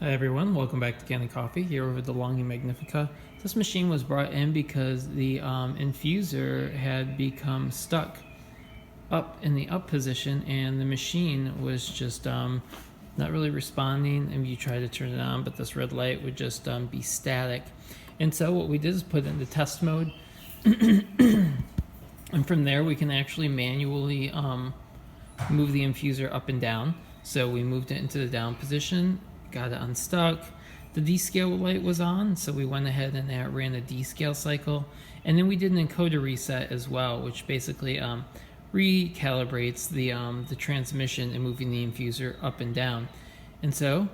Hi everyone, welcome back to Kanen Coffee here over the DeLonghi Magnifica. This machine was brought in because the infuser had become stuck up in the up position and the machine was just not really responding, and you try to turn it on but this red light would just be static. And so what we did is put it into test mode and from there we can actually manually move the infuser up and down. So we moved it into the down position, got it unstuck. The descale light was on, so we went ahead and ran a descale cycle, and then we did an encoder reset as well, which basically recalibrates the transmission and moving the infuser up and down. And so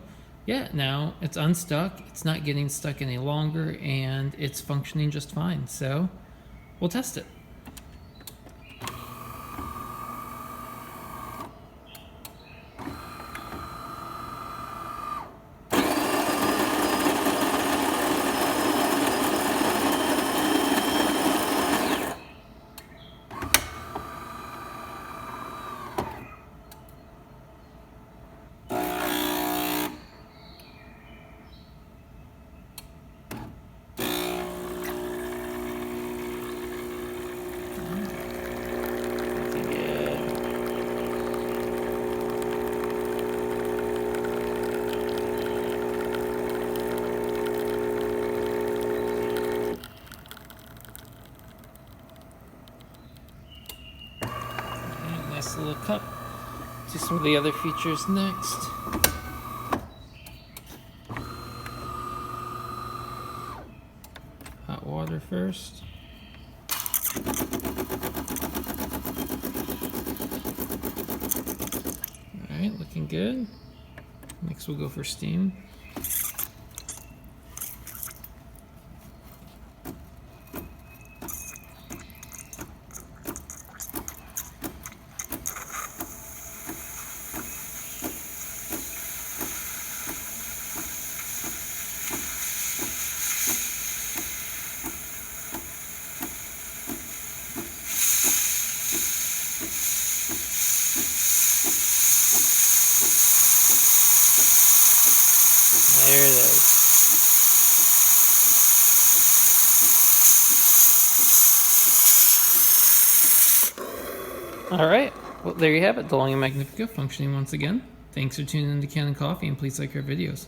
yeah, now it's unstuck, it's not getting stuck any longer, and it's functioning just fine. So we'll test it. Nice little cup. See some of the other features next. Hot water first. Alright, looking good. Next we'll go for steam. There it is. Alright, well there you have it, DeLonghi Magnifica functioning once again. Thanks for tuning in to Kanen Coffee, and please like our videos.